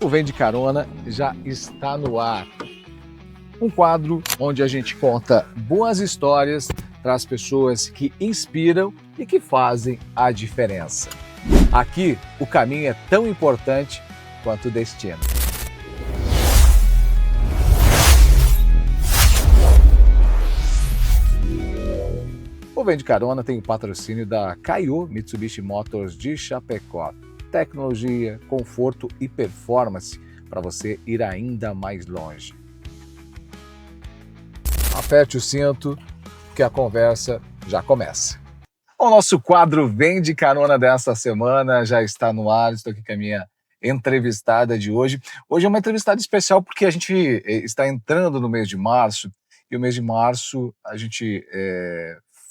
O Vem de Carona já está no ar. Um quadro onde a gente conta boas histórias para as pessoas que inspiram e que fazem a diferença. Aqui, o caminho é tão importante quanto o destino. O Vem de Carona tem o patrocínio da Kaiô Mitsubishi Motors de Chapecó. Tecnologia, conforto e performance para você ir ainda mais longe. Aperte o cinto que a conversa já começa. O nosso quadro Vem de Carona desta semana já está no ar. Estou aqui com a minha entrevistada de hoje. Hoje é uma entrevistada especial porque a gente está entrando no mês de março e o mês de março a gente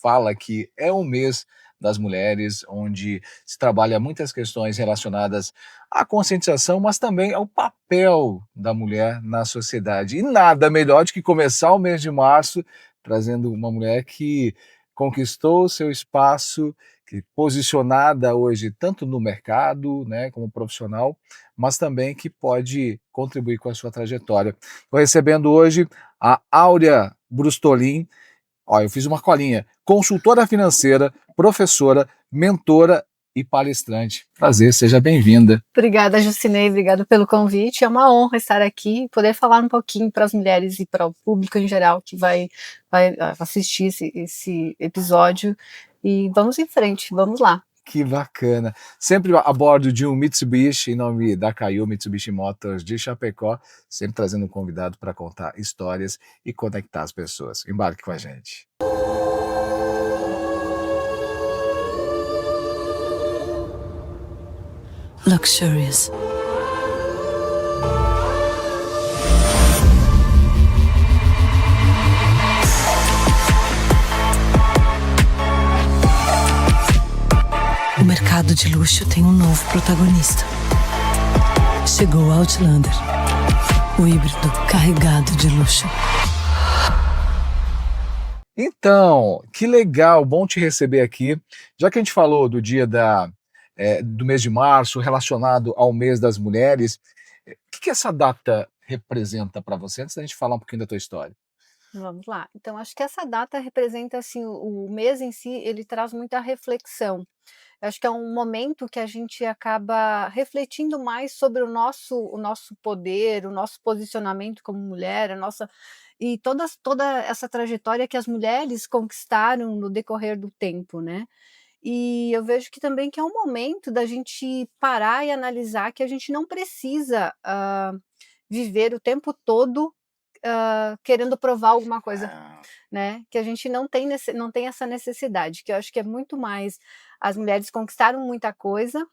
fala que é o mês das mulheres, onde se trabalha muitas questões relacionadas à conscientização, mas também ao papel da mulher na sociedade. E nada melhor do que começar o mês de março trazendo uma mulher que conquistou seu espaço, que posicionada hoje tanto no mercado, né, como profissional, mas também que pode contribuir com a sua trajetória. Estou recebendo hoje a Áurea Brustolin. Ó, eu fiz uma colinha. Consultora financeira, professora, mentora e palestrante. Prazer, seja bem-vinda. Obrigada, Jucinei, obrigada pelo convite. É uma honra estar aqui e poder falar um pouquinho para as mulheres e para o público em geral que vai assistir esse episódio. E vamos em frente, vamos lá. Que bacana. Sempre a bordo de um Mitsubishi, em nome da Kaiô Mitsubishi Motors de Chapecó, sempre trazendo um convidado para contar histórias e conectar as pessoas. Embarque com a gente. Luxurious. O mercado de luxo tem um novo protagonista. Chegou o Outlander, o híbrido carregado de luxo. Então, que legal, bom te receber aqui. Já que a gente falou do dia do mês de março, relacionado ao mês das mulheres, o que essa data representa para você? Antes da gente falar um pouquinho da tua história. Vamos lá. Então, acho que essa data representa, assim, o mês em si, ele traz muita reflexão. Eu acho que é um momento que a gente acaba refletindo mais sobre o nosso poder, o nosso posicionamento como mulher, e toda essa trajetória que as mulheres conquistaram no decorrer do tempo, né? E eu vejo que também que é um momento da gente parar e analisar que a gente não precisa viver o tempo todo querendo provar alguma coisa, né? Que a gente não tem essa necessidade, que eu acho que é muito mais as mulheres conquistaram muita coisa,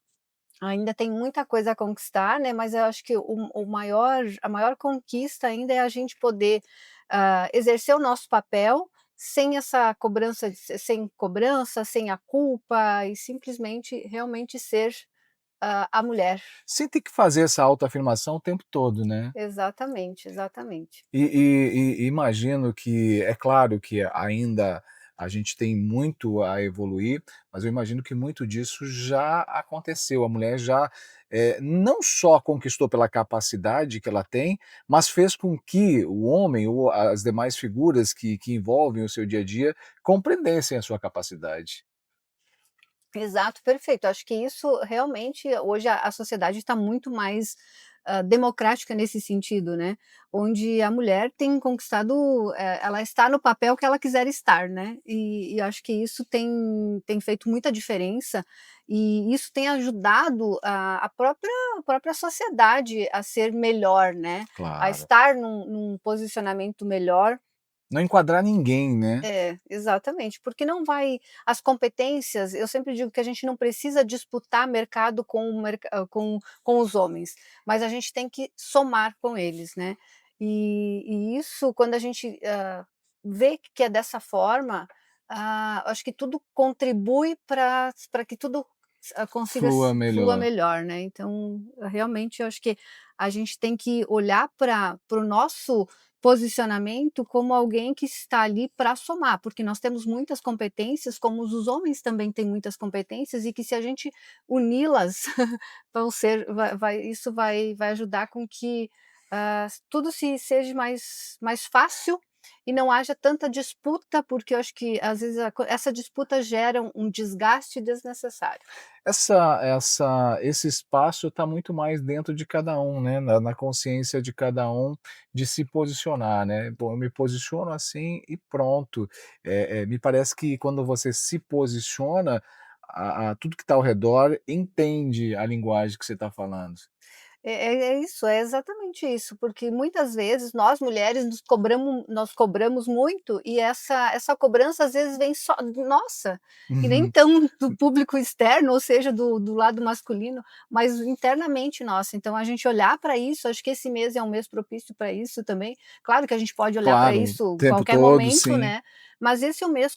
ainda tem muita coisa a conquistar, né? Mas eu acho que a maior conquista ainda é a gente poder exercer o nosso papel sem essa cobrança, sem a culpa e simplesmente realmente ser a mulher. Sem ter que fazer essa autoafirmação o tempo todo, né? Exatamente, exatamente. E imagino que, é claro que ainda a gente tem muito a evoluir, mas eu imagino que muito disso já aconteceu. A mulher já não só conquistou pela capacidade que ela tem, mas fez com que o homem ou as demais figuras que envolvem o seu dia a dia compreendessem a sua capacidade. Exato, perfeito. Acho que isso realmente hoje a sociedade está muito mais democrática nesse sentido, né? Onde a mulher tem conquistado, ela está no papel que ela quiser estar, né? E acho que isso tem feito muita diferença e isso tem ajudado a própria sociedade a ser melhor, né? A Claro. estar num posicionamento melhor. Não enquadrar ninguém, né? É, exatamente, porque não vai as competências, eu sempre digo que a gente não precisa disputar mercado com os homens, mas a gente tem que somar com eles, né. E isso quando a gente, vê que é dessa forma, acho que tudo contribui para que tudo consiga Flua flua melhor. melhor, né. Então, realmente eu acho que a gente tem que olhar para o nosso posicionamento como alguém que está ali para somar, porque nós temos muitas competências, como os homens também têm muitas competências e que se a gente uni-las, vão ser isso vai ajudar com que, tudo se seja mais fácil e não haja tanta disputa, porque eu acho que às vezes essa disputa gera um desgaste desnecessário. Esse espaço está muito mais dentro de cada um, né, na consciência de cada um, de se posicionar, né. "Bom, eu me posiciono assim e pronto". Me parece que quando você se posiciona, a tudo que está ao redor entende a linguagem que você está falando. É isso, é exatamente isso, porque muitas vezes nós mulheres nós cobramos muito e essa cobrança às vezes vem só nossa, e nem Uhum. tão do público externo, ou seja, do lado masculino, mas internamente nossa. Então a gente olhar para isso, acho que esse mês é um mês propício para isso também. Claro que a gente pode olhar para Claro, o isso tempo qualquer todo, momento, sim. né, mas esse mês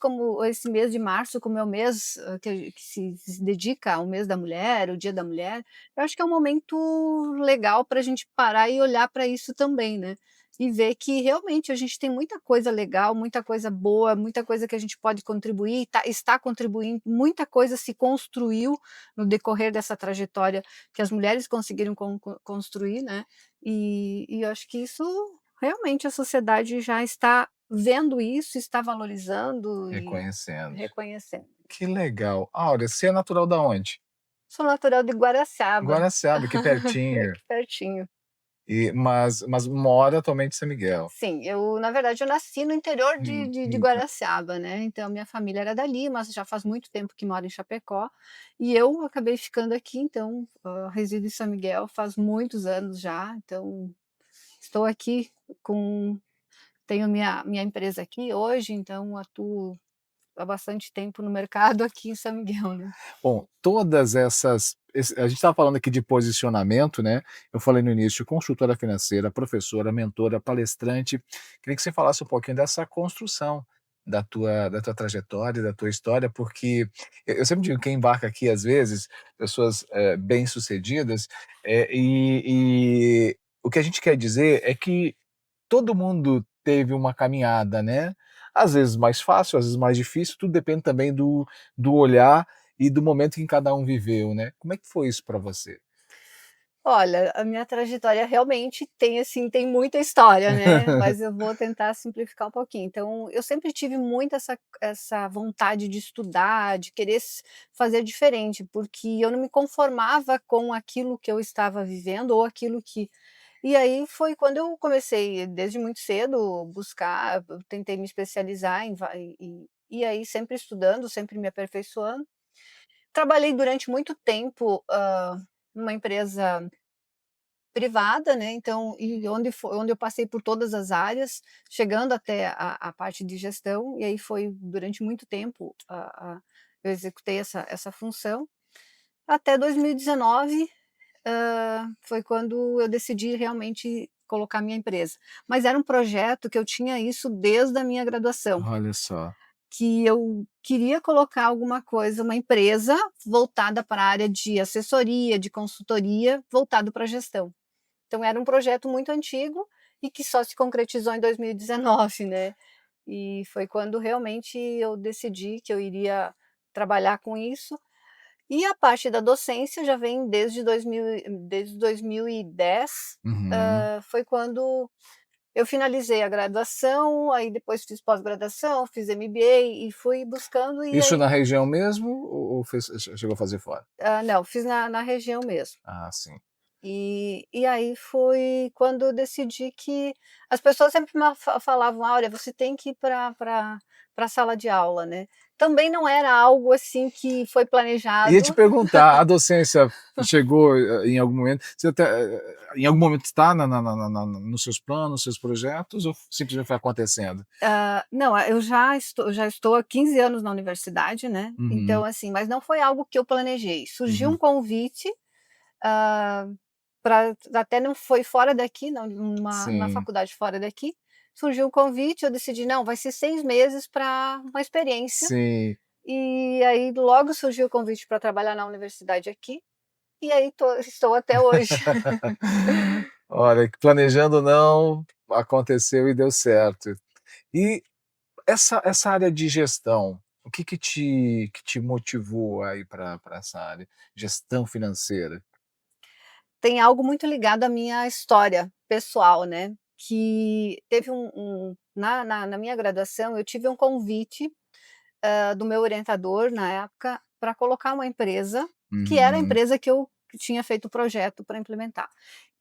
de março, como é o mês, que se dedica ao mês da mulher, o dia da mulher, eu acho que é um momento legal para a gente parar e olhar para isso também, né. E ver que realmente a gente tem muita coisa legal, muita coisa boa, muita coisa que a gente pode contribuir, está contribuindo, muita coisa se construiu no decorrer dessa trajetória que as mulheres conseguiram construir, né. E eu acho que isso realmente a sociedade já está vendo isso, está valorizando e Reconhecendo. reconhecendo. Que legal. Áurea, você é natural da onde? Sou natural de Guaraciaba. Guaraciaba, aqui É pertinho. aqui pertinho. Mas mora atualmente em São Miguel. Sim, na verdade eu nasci no interior de Então, Guaraciaba, né, então minha família era dali, mas já faz muito tempo que mora em Chapecó, e eu acabei ficando aqui, então, resido em São Miguel faz muitos anos já, então estou aqui com tenho minha empresa aqui hoje, então atuo há bastante tempo no mercado aqui em São Miguel, né. bom, todas essas a gente estava falando aqui de posicionamento, né, eu falei no início, consultora financeira, professora, mentora, palestrante, queria que você falasse um pouquinho dessa construção da tua trajetória, da tua história, porque eu sempre digo, quem embarca aqui, às vezes, pessoas, bem-sucedidas, e o que a gente quer dizer é que todo mundo teve uma caminhada, né, às vezes mais fácil, às vezes mais difícil, tudo depende também do olhar e do momento em que cada um viveu, né. Como é que foi isso para você? Olha, a minha trajetória realmente tem, assim, tem muita história, né, mas eu vou tentar simplificar um pouquinho. Então, eu sempre tive muito essa vontade de estudar, de querer fazer diferente, porque eu não me conformava com aquilo que eu estava vivendo ou aquilo que e aí foi quando eu comecei, desde muito cedo, buscar, eu tentei me especializar e aí sempre estudando, sempre me aperfeiçoando. Trabalhei durante muito tempo, numa empresa privada, né, então onde eu passei por todas as áreas, chegando até a parte de gestão, e aí foi durante muito tempo eu executei essa função, até 2019, foi quando eu decidi realmente colocar minha empresa. Mas era um projeto que eu tinha isso desde a minha graduação, Olha só. que eu queria colocar alguma coisa, uma empresa voltada para a área de assessoria, de consultoria, voltado para a gestão. Então era um projeto muito antigo e que só se concretizou em 2019, né. E foi quando realmente eu decidi que eu iria trabalhar com isso. E a parte da docência já vem desde 2010, Uhum. foi quando eu finalizei a graduação, aí depois fiz pós-graduação, fiz MBA e fui buscando e Isso na aí região mesmo ou chegou a fazer fora? não, fiz na região mesmo. Ah, sim. E aí foi quando eu decidi que as pessoas sempre falavam: "Olha, você tem que ir para a sala de aula", né. Também não era algo, assim, que foi Ia te planejado. perguntar, a docência chegou, em algum momento você até em algum momento está nos seus planos, nos seus projetos ou simplesmente foi acontecendo? Não, eu já estou há 15 anos na universidade, né, então, Uhum, assim, mas não foi algo que eu planejei. Surgiu um uhum. convite, pra até não foi fora daqui, não, numa Sim, faculdade fora daqui, surgiu um convite, eu decidi: "Não, vai ser 6 meses para uma experiência". sim. E aí logo surgiu o convite para trabalhar na universidade aqui, e aí estou até hoje. Olha, planejando ou não, aconteceu e deu certo. E essa área de gestão, o que te motivou a ir para essa área? Gestão financeira? Tem algo muito ligado à minha história pessoal, né, que teve na minha graduação eu tive um convite, do meu orientador na época, para colocar uma empresa, que era a Uhum, empresa que eu tinha feito o projeto para implementar.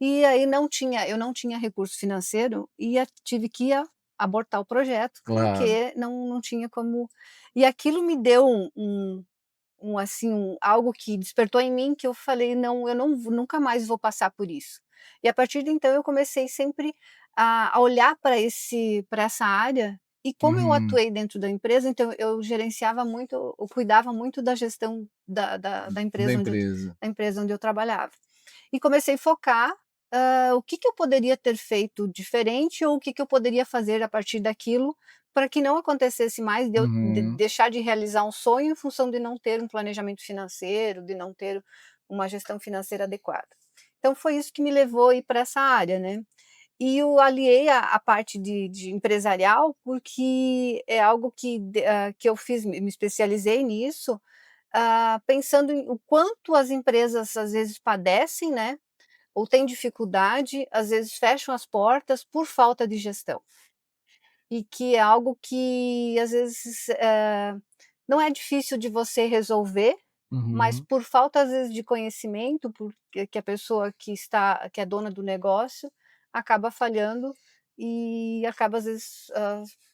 E aí eu não tinha recurso financeiro e tive que abortar o projeto, claro. porque não tinha como, e aquilo me deu assim, algo que despertou em mim que eu falei: "Não, eu não nunca mais vou passar por isso". E a partir de então eu comecei sempre a olhar para essa área, e como eu Uhum. atuei dentro da empresa, então eu gerenciava muito, eu cuidava muito da gestão da Da empresa empresa. onde eu trabalhava. E comecei a focar, o que que eu poderia ter feito diferente ou o que que eu poderia fazer a partir daquilo, para que não acontecesse mais de eu Uhum. deixar de realizar um sonho em função de não ter um planejamento financeiro, de não ter uma gestão financeira adequada. Então foi isso que me levou a ir para essa área, né. E eu aliei a parte de empresarial, porque é algo que eu fiz, me especializei nisso, pensando em o quanto as empresas às vezes padecem, né, ou têm dificuldade, às vezes fecham as portas por falta de gestão. E que é algo que às vezes, não é difícil de você resolver, mas Uhum. por falta às vezes de conhecimento, porque que a pessoa que é dona do negócio, acaba falhando e acaba às vezes,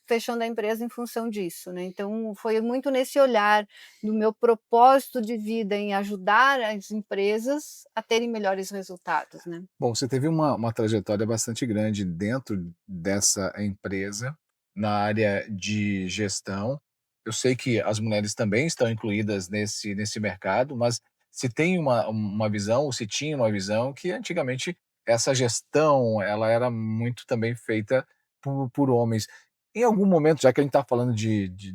fechando a empresa em função disso, né. Então foi muito nesse olhar do meu propósito de vida em ajudar as empresas a terem melhores resultados, né. Bom, você teve uma trajetória bastante grande dentro dessa empresa, na área de gestão. Eu sei que as mulheres também estão incluídas nesse mercado, mas se tem uma visão, ou se tinha uma visão que antigamente essa gestão, ela era muito também feita por homens. Em algum momento, já que a gente está falando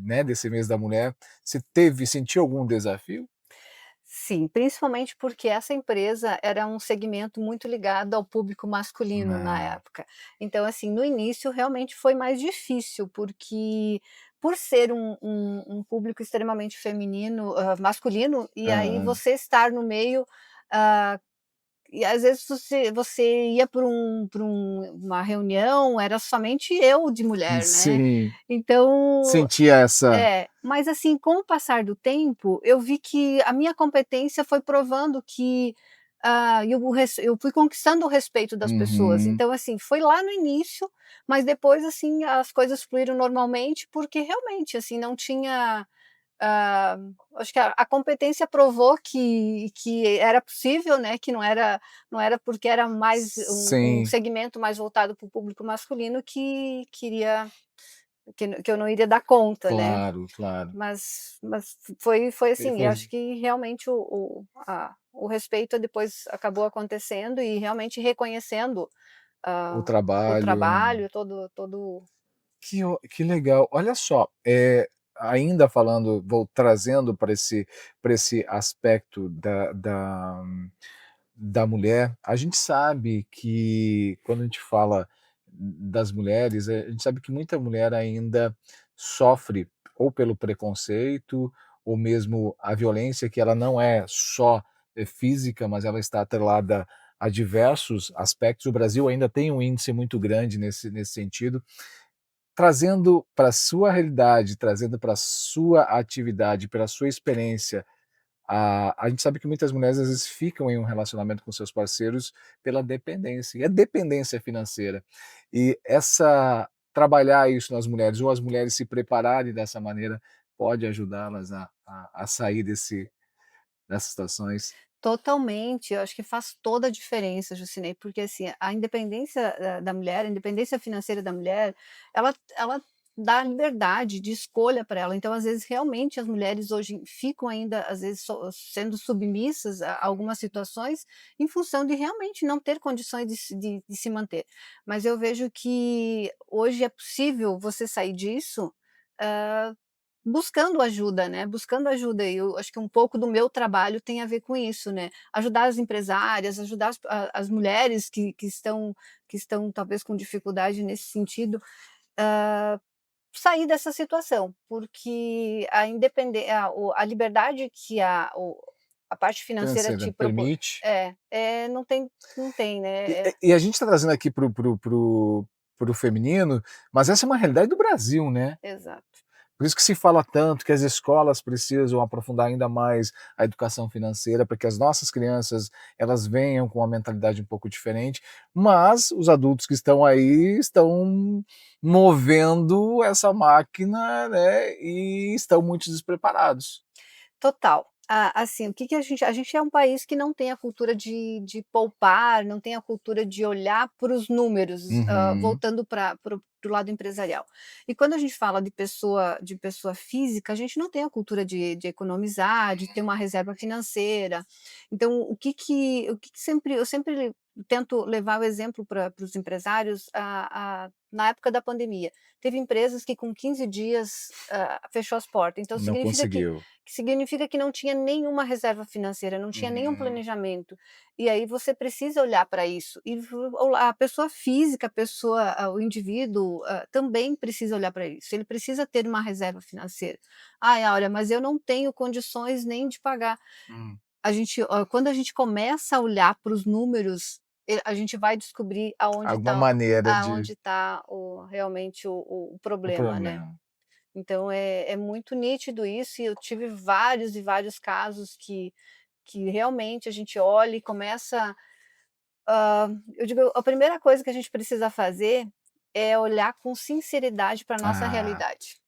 né, desse mês da mulher, você sentiu algum desafio? Sim, principalmente porque essa empresa era um segmento muito ligado ao público masculino na Ah, época. Então, assim, no início realmente foi mais difícil, porque por ser um público extremamente feminino, masculino, e aí aham. você estar no meio, ah, e às vezes você ia para uma reunião, era somente eu de mulher, né. Sim, Então sentia essa. mas assim, com o passar do tempo, eu vi que a minha competência foi provando que, eu fui conquistando o respeito das pessoas. Uhum. Então, assim, foi lá no início, mas depois, assim, as coisas fluíram normalmente, porque realmente, assim, não tinha, ah, acho que a competência provou que era possível, né, que não era porque era mais um Sim, segmento mais voltado para o público masculino que eu não iria dar conta, né. claro, claro. Mas foi E assim, foi eu acho que realmente o respeito depois acabou acontecendo e realmente reconhecendo, o o trabalho. trabalho, todo Que legal. Olha só, ainda falando, vou trazendo para esse aspecto da mulher, a gente sabe que quando a gente fala das mulheres, a gente sabe que muita mulher ainda sofre ou pelo preconceito, ou mesmo a violência, que ela não é só, física, mas ela está atrelada a diversos aspectos. O Brasil ainda tem um índice muito grande nesse sentido. Trazendo para a sua realidade, trazendo para a sua atividade, pela sua experiência, a gente sabe que muitas mulheres às vezes ficam em um relacionamento com seus parceiros pela dependência, e é dependência financeira. E trabalhar isso nas mulheres, ou as mulheres se prepararem dessa maneira, pode ajudá-las a sair dessas situações. totalmente, eu acho que faz toda a diferença, Jucinei, porque assim, a independência da mulher, a independência financeira da mulher, ela dá liberdade de escolha para ela. Então, às vezes, realmente as mulheres hoje ficam ainda, às vezes, sendo submissas a algumas situações, em função de realmente não ter condições de se manter. Mas eu vejo que hoje é possível você sair disso, buscando ajuda, né, buscando ajuda. E eu acho que um pouco do meu trabalho tem a ver com isso, né, ajudar as empresárias, ajudar as mulheres que estão talvez com dificuldade nesse sentido, sair dessa situação, porque a liberdade que a parte financeira Financeira te propor permite. não tem, E, né, e a gente está trazendo aqui pro feminino, mas essa é uma realidade do Brasil, né? exato. Por isso que se fala tanto que as escolas precisam aprofundar ainda mais a educação financeira, para que as nossas crianças elas venham com uma mentalidade um pouco diferente, mas os adultos que estão aí estão movendo essa máquina, né, e estão muito despreparados. Total. Assim, o que que a gente é um país que não tem a cultura de poupar, não tem a cultura de olhar para os números, Uhum. voltando para o lado empresarial. E quando a gente fala de pessoa física, a gente não tem a cultura de economizar, de ter uma reserva financeira. Então, o que que sempre eu sempre tento levar o exemplo para os empresários, na época da pandemia, teve empresas que com 15 dias, fechou as portas, então Não significa que conseguiu. que significa que não tinha nenhuma reserva financeira, não tinha nenhum Uhum. planejamento. E aí você precisa olhar para isso. E a pessoa física, o indivíduo, também precisa olhar para isso. Ele precisa ter uma reserva financeira. "Ai, olha, mas eu não tenho condições nem de pagar". Hum. Quando a gente começa a olhar para os números, a gente vai descobrir aonde Alguma está maneira de aonde tá realmente o o problema, né. problema. Então é muito nítido isso, e eu tive vários e vários casos que realmente a gente olha e começa, eu digo, a primeira coisa que a gente precisa fazer é olhar com sinceridade para a nossa Ah. realidade.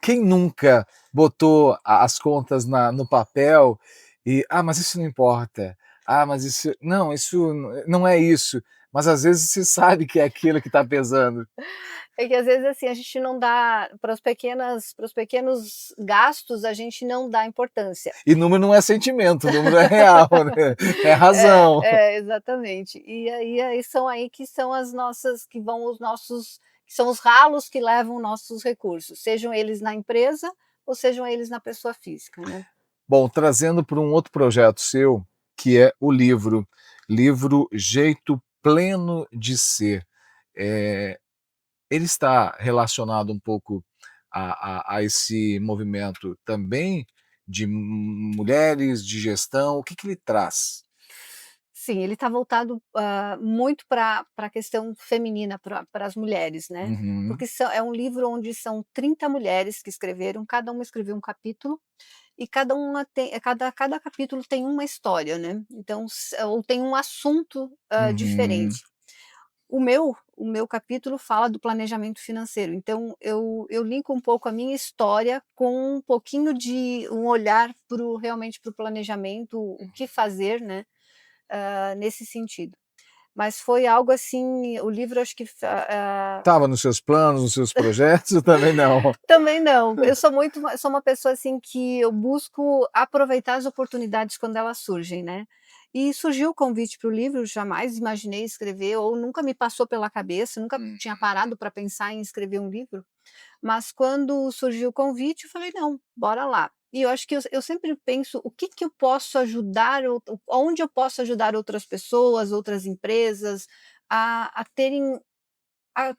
Quem nunca botou as contas no papel e: "Ah, mas isso não importa. Ah, mas isso não é isso", mas às vezes você sabe que é aquilo que está pesando. É que às vezes, assim, a gente não dá para os pequenos gastos, a gente não dá importância. E número não é sentimento, o número é real, né, é É, razão. exatamente. E aí são aí que são as nossas que vão os nossos que são os ralos que levam nossos recursos, sejam eles na empresa ou sejam eles na pessoa física, né. Bom, trazendo para um outro projeto seu, que é o livro Jeito Pleno de Ser. Eh Ele está relacionado um pouco a esse movimento também de mulheres, de gestão, o que que ele traz? Sim, ele está voltado, muito para a questão feminina, para as mulheres, né, Uhum, porque é um livro onde são 30 mulheres que escreveram, cada uma escreveu um capítulo, e cada capítulo tem uma história, né, então ou tem um assunto, uhum. diferente. O meu capítulo fala do planejamento financeiro, então eu linko um pouco a minha história com um pouquinho de um olhar realmente para o planejamento, o que fazer, né, nesse sentido. Mas foi algo assim, o livro acho que Estava nos seus planos, nos seus projetos ou também não? também não, eu sou uma pessoa, assim, que eu busco aproveitar as oportunidades quando elas surgem, né. E surgiu o convite para o livro, jamais imaginei escrever ou nunca me passou pela cabeça, nunca Hum. tinha parado para pensar em escrever um livro, mas quando surgiu o convite eu falei: "Não, bora lá". E eu acho que eu sempre penso o que que eu posso ajudar, onde eu posso ajudar outras pessoas, outras empresas a terem a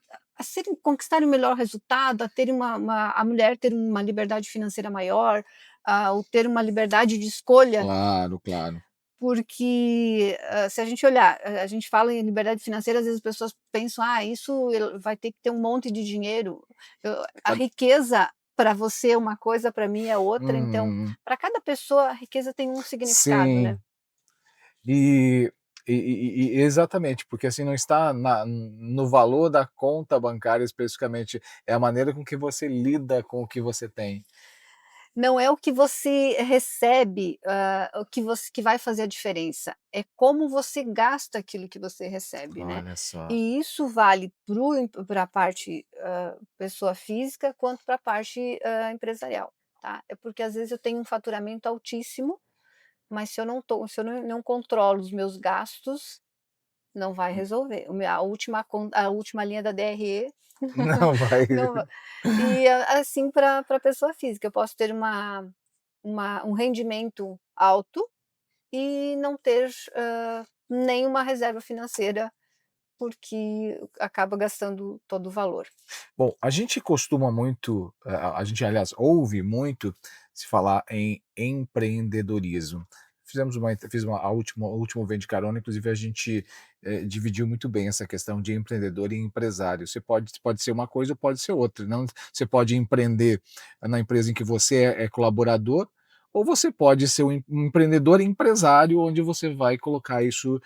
conquistarem um melhor resultado, a terem a mulher ter uma liberdade financeira maior, ou ter uma liberdade de escolha, Claro, claro. porque, se a gente olhar, a gente fala em liberdade financeira, às vezes as pessoas pensam: "Ah, isso vai ter que ter um monte de dinheiro". A Cada riqueza para você é uma coisa, para mim é outra, então, Uhum. para cada pessoa a riqueza tem um significado, né. Sim. E exatamente, porque assim não está no valor da conta bancária especificamente, é a maneira com que você lida com o que você tem. Não é o que você recebe, o que vai fazer a diferença, é como você gasta aquilo que você recebe, né. Olha só. E isso vale para a parte, pessoa física, quanto para a parte, empresarial, tá. É porque às vezes eu tenho um faturamento altíssimo, mas se eu não controlo os meus gastos, não vai resolver. A última linha da DRE Não vai. não va e assim para pessoa física, eu posso ter um rendimento alto e não ter, nenhuma reserva financeira, porque acaba gastando todo o valor. Bom, a gente costuma muito, a gente aliás ouve muito se falar em empreendedorismo. Fizemos uma ent fiz uma a última o último Vem de Carona, inclusive a gente, dividiu muito bem essa questão de empreendedor e empresário. Você pode ser uma coisa ou pode ser outra, não você pode empreender na empresa em que você é colaborador, ou você pode ser um empreendedor e empresário, onde você vai colocar isso,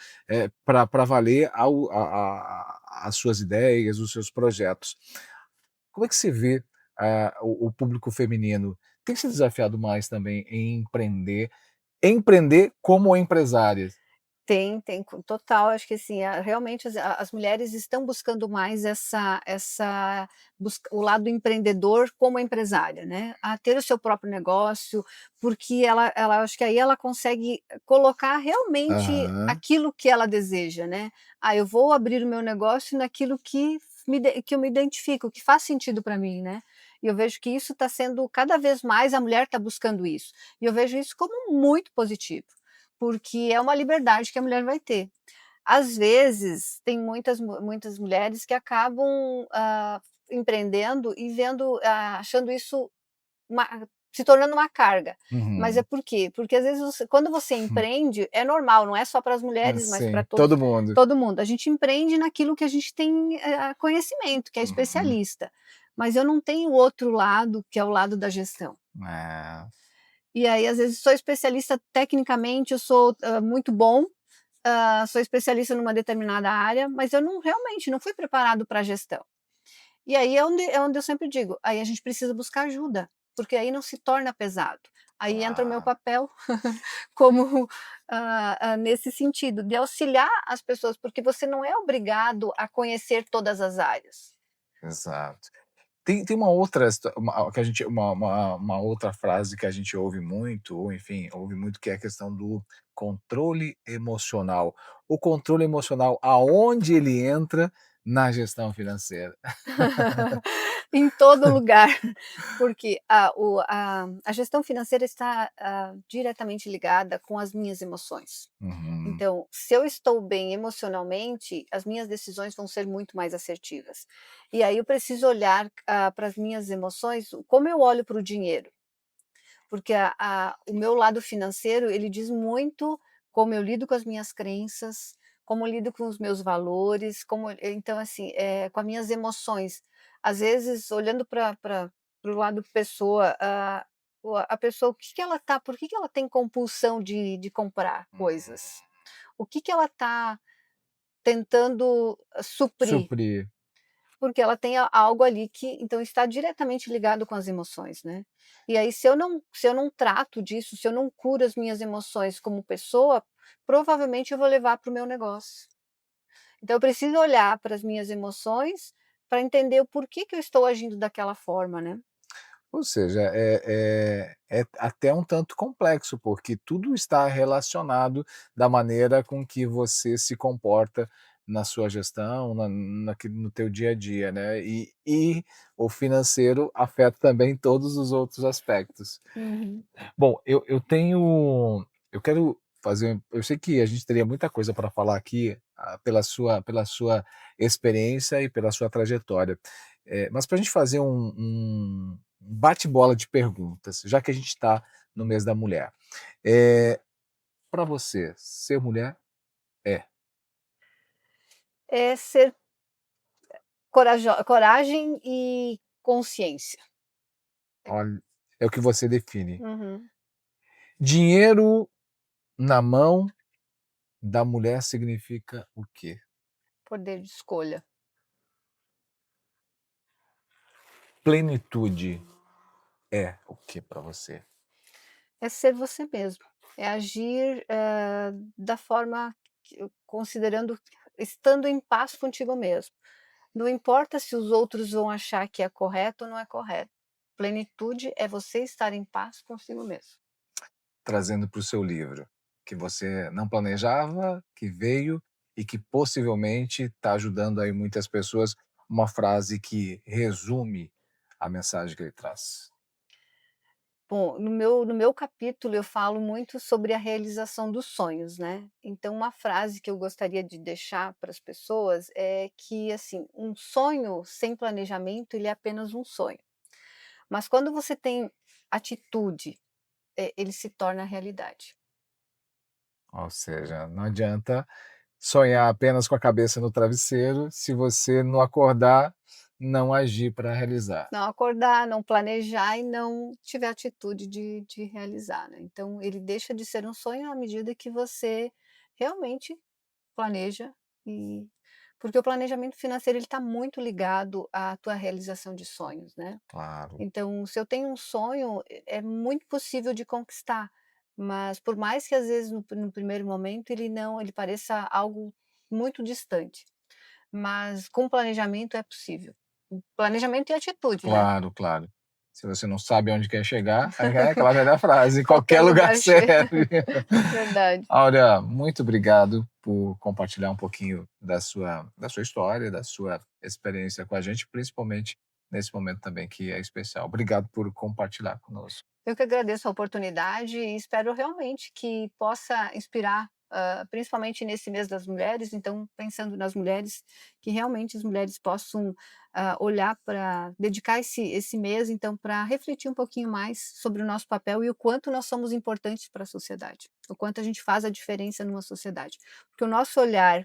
pra valer ao a as suas ideias, os seus projetos. Como é que você vê, o público feminino tem se desafiado mais também em empreender como empresárias? Tem, total, acho que assim, realmente as mulheres estão buscando mais o lado empreendedor como empresária, né, a ter o seu próprio negócio, porque ela acho que aí ela consegue colocar realmente Aham. aquilo que ela deseja, né. "Ah, eu vou abrir o meu negócio naquilo que eu me identifico, que faz sentido para mim", né. E eu vejo que isso está sendo cada vez mais a mulher está buscando isso, e eu vejo isso como muito positivo. Porque é uma liberdade que a mulher vai ter. Às vezes, tem muitas mulheres que acabam, empreendendo e achando isso se tornando uma carga. Mas é Uhum. por quê? Porque às vezes quando você empreende, é normal, não é só para as mulheres, mas para Sim, todo mundo. todo mundo. A gente empreende naquilo que a gente tem, conhecimento, que é Uhum. especialista. Mas eu não tenho o outro lado, que é o lado da gestão. É. E aí, às vezes, sou especialista tecnicamente, eu sou, muito bom, sou especialista numa determinada área, mas eu não realmente não fui preparado para a gestão. E aí é onde eu sempre digo, aí a gente precisa buscar ajuda, porque aí não se torna pesado. Aí entra o meu Claro, papel como, nesse sentido, de auxiliar as pessoas, porque você não é obrigado a conhecer todas as áreas. exato. Tem uma outra que a gente uma outra frase que a gente ouve muito, ou enfim, ouve muito, que é a questão do controle emocional. O controle emocional, aonde ele entra na gestão financeira? Em todo lugar, porque a gestão financeira está, diretamente ligada com as minhas emoções. Uhum. Então, se eu estou bem emocionalmente, as minhas decisões vão ser muito mais assertivas. E aí eu preciso olhar, para as minhas emoções, como eu olho para o dinheiro, porque o meu lado financeiro, ele diz muito como eu lido com as minhas crenças, como eu lido com os meus valores, então assim, com as minhas emoções. Às vezes, olhando para o lado pessoa, a pessoa, o que que ela tá por que que ela tem compulsão de comprar coisas? O que que ela está tentando suprir? Suprir. Porque ela tem algo ali que então está diretamente ligado com as emoções, né. E aí se eu não trato disso, se eu não curo as minhas emoções como pessoa, provavelmente eu vou levar para o meu negócio. Então eu preciso olhar para as minhas emoções, para entender o porquê que eu estou agindo daquela forma, né. Ou seja, é até um tanto complexo, porque tudo está relacionado da maneira com que você se comporta na sua gestão, no teu dia a dia, né, e o financeiro afeta também todos os outros aspectos. Uhum. Bom, eu quero fazer, eu sei que a gente teria muita coisa para falar aqui, pela sua experiência e pela sua trajetória, mas para a gente fazer um bate-bola de perguntas, já que a gente está no mês da mulher. Para você, ser mulher é É ser coragem e consciência. olha, é o que você define. Uhum. Dinheiro na mão da mulher significa o quê? Poder de escolha. Plenitude é o que para você? É ser você mesmo, é agir, da forma considerando estando em paz contigo mesmo. Não importa se os outros vão achar que é correto ou não é correto. Plenitude é você estar em paz consigo mesmo. Trazendo para o seu livro, que você não planejava, que veio e que possivelmente está ajudando aí muitas pessoas, uma frase que resume a mensagem que ele traz. Bom, no meu capítulo eu falo muito sobre a realização dos sonhos, né. Então uma frase que eu gostaria de deixar para as pessoas é que, assim, um sonho sem planejamento, ele é apenas um sonho, mas quando você tem atitude, ele se torna realidade. Ou seja, não adianta sonhar apenas com a cabeça no travesseiro, se você não acordar, não agir para realizar. Não acordar, não planejar e não tiver atitude de realizar, né. Então ele deixa de ser um sonho à medida que você realmente planeja e porque o planejamento financeiro ele está muito ligado à tua realização de sonhos, né. Claro, Então se eu tenho um sonho, é muito possível de conquistar, mas por mais que às vezes no primeiro momento ele pareça algo muito distante, mas com planejamento é possível. Planejamento e atitude, né. claro, claro. Se você não sabe onde quer chegar, aí é aquela velha frase: "Em qualquer Qualquer lugar lugar chega. serve". Verdade. Áurea, muito obrigado por compartilhar um pouquinho da sua história, da sua experiência com a gente, principalmente nesse momento também que é especial. Obrigado por compartilhar conosco. Eu que agradeço a oportunidade e espero realmente que possa inspirar, principalmente nesse mês das mulheres, então pensando nas mulheres, que realmente as mulheres possam, olhar para dedicar esse mês então para refletir um pouquinho mais sobre o nosso papel e o quanto nós somos importantes para a sociedade, o quanto a gente faz a diferença numa sociedade. Porque o nosso olhar,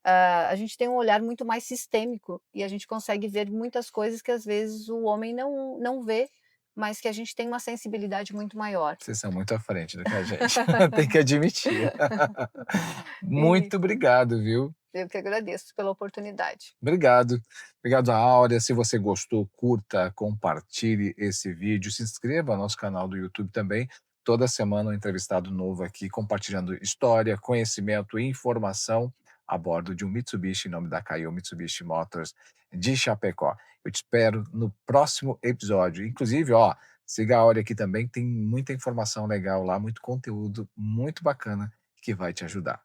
a gente tem um olhar muito mais sistêmico e a gente consegue ver muitas coisas que às vezes o homem não vê, mas que a gente tem uma sensibilidade muito maior. Vocês são muito à frente do que a gente, tem que admitir. E Muito obrigado, viu. eu que agradeço pela oportunidade. Obrigado. Obrigado, Áurea. Se você gostou, curta, compartilhe esse vídeo, se inscreva no nosso canal do YouTube também. Toda semana um entrevistado novo aqui, compartilhando história, conhecimento e informação a bordo de um Mitsubishi, em nome da Caio Mitsubishi Motors de Chapecó. Eu te espero no próximo episódio. Inclusive, ó, siga a Áurea aqui também, tem muita informação legal lá, muito conteúdo muito bacana que vai te ajudar.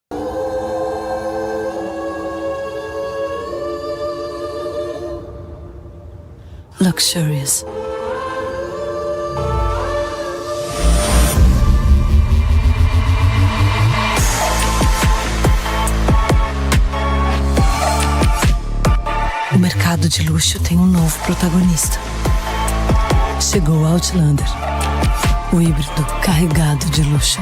Luxurious. O mercado de luxo tem um novo protagonista. Chegou Outlander, o híbrido carregado de luxo.